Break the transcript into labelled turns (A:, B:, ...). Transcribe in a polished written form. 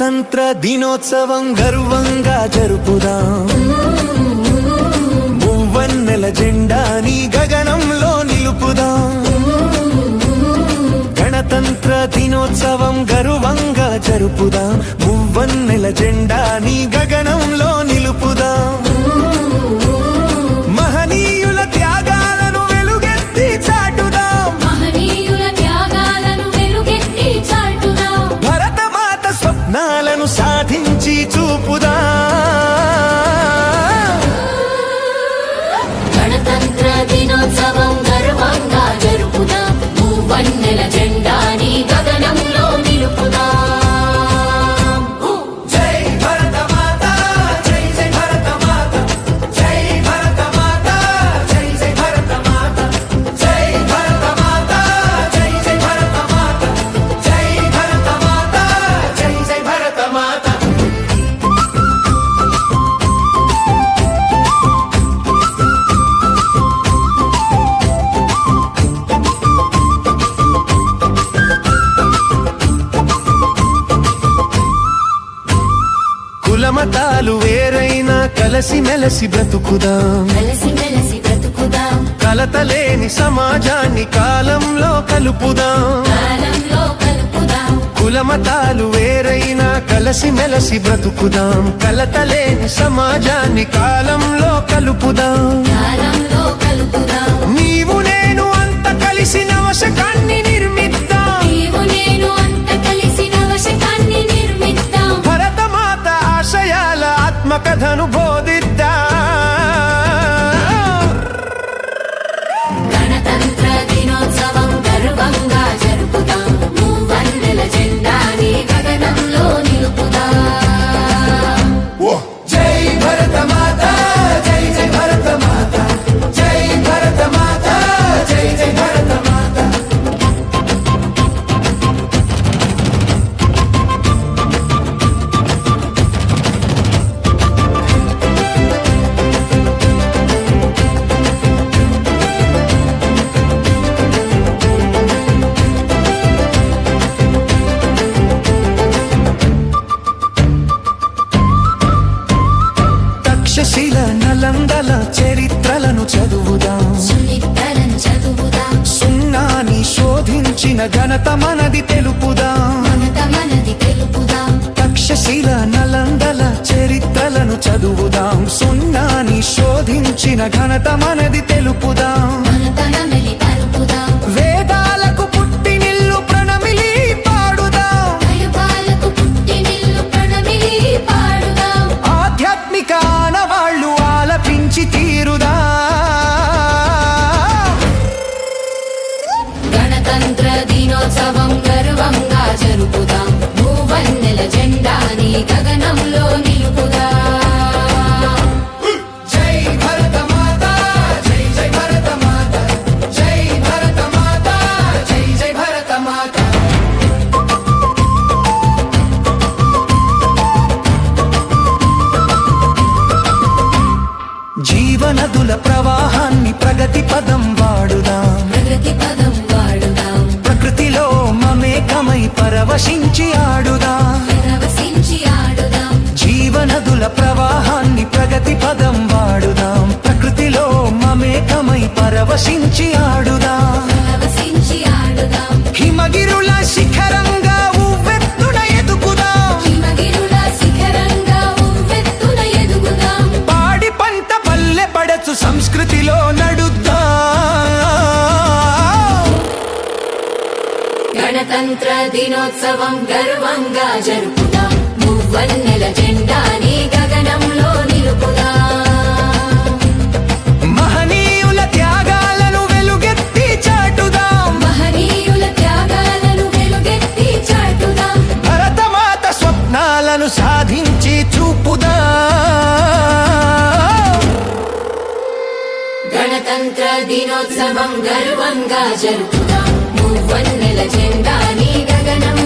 A: గణతంత్ర దినోత్సవం గర్వంగా జరుపుదాం. మువ్వన్నెల జెండాని గగనంలో నిలుపుదాం. గణతంత్ర దినోత్సవం గర్వంగా జరుపుదాం. మువ్వన్నెల జెండాని గగనంలో నిలుపుదాం. మహనీయుల త్యాగాలను వెలుగెత్తి చాటుదాం. భరతమాత స్వప్నాలను సాధించి చూపుదాం.
B: గణతంత్ర దినోత్సవం గర్వంగా జరుపుదాం. మువ్వన్నెల జెండాని గగనంలో నిలుపుదాం.
A: జై భరతమాత, జై జై భరతమాత, జై భరతమాత, జై జై భరతమాత, జై భరతమాత, జై జై భరతమాత, జై భరతమాత, జై జై భరతమాత. కులమతాలు వేరైనా కలిసిమెలిసి బ్రతుకుదాం.
B: కలిసిమెలిసి బ్రతుకుదాం.
A: కలతలేని సమాజాన్ని కాలంలో కలుపుదాం.
B: కాలంలో కలుపుదాం.
A: కులమతాలు వేరైనా కలిసిమెలిసి బ్రతుకుదాం. కలతలేని సమాజాన్ని కాలంలో కలుపుదాం.
B: కాలంలో కలుపుదాం.
A: నీవు నేను అంత కలిసి నవశకాన్ని నిర్మిద్దాం.
B: నీవు నేను అంత కలిసి నవశకాన్ని నిర్మిద్దాం.
A: భరతమాత ఆశయాల ఆత్మకథను బోధిద్దాం.
B: గణతంత్ర దినోత్సవం గర్వంగా జరుపుదాం. మువ్వన్నెల జెండాని గగనంలో నిలుపుదాం.
A: జై భరతమాత, జై జై భరతమాత, జై భరతమాత, జై జై భరతమాత. తక్షశిల నలందల చరిత్రలను చదువుదాం.
B: చరిత్రలను చదువుదాం.
A: సున్నాని శోధించిన ఘనత మనది తెలుపుదాం.
B: మనది తెలుపుదాం.
A: తక్షశిల నలందల చరిత్రలను చదువుదాం. సున్నాని శోధించిన ఘనత మనది తెలుపుదాం.
B: మనతనమిలి పలుకుదాం.
A: వేదాలకు పుట్టినిల్లు ప్రణమిలి పాడుదాం.
B: దైవాలకు పుట్టినిల్లు ప్రణమిలి పాడుదాం.
A: ఆధ్యాత్మిక ఆనవాళ్ళు ఆలపించి తీరుదాం.
B: గణతంత్ర దినోత్సవం గర్వంగా జరుపుదాం. మువ్వన్నెల జెండాని గగనంలో నిలుపుదాం.
A: జై భరతమాత, జై జై భరతమాత, జై భరతమాత, జై జై భరతమాత. జీవనదుల ప్రవాహాన్ని ప్రగతి పదం వాడుదాం.
B: ప్రగతి పదం వాడుదాం.
A: ప్రకృతిలో మమేకమై పరవశించి ఆడుదాం.
B: పరవశించి ఆడుదాం.
A: జీవనదుల ప్రవాహాన్ని ప్రగతి పదం వాడుదాం. ప్రకృతిలో మమేకమై పరవశించి ఆడుదాం.
B: పరవశించి ఆడుదాం.
A: హిమగిరుల శిఖరంగా ఉవ్వెత్తున ఎదుగుదాం.
B: హిమగిరుల శిఖరంగా ఉవ్వెత్తున ఎదుగుదాం.
A: పాడి పంట పల్లె పడచు సంస్కృతిలో నడుద్దాం.
B: గణతంత్ర దినోత్సవం గర్వంగా జరుపుదాం. మువ్వన్నెల జెండాని గగనంలో నిలుపుదాం.
A: మహనీయుల త్యాగాలను వెలుగెత్తి చాటుదాం.
B: మహనీయుల త్యాగాలను వెలుగెత్తి చాటుదాం.
A: భరతమాత స్వప్నాలను సాధించి చూపుదాం.
B: గణతంత్ర దినోత్సవం గర్వంగా జరుపుదాం. మువ్వన్నెల జెండాని గగనం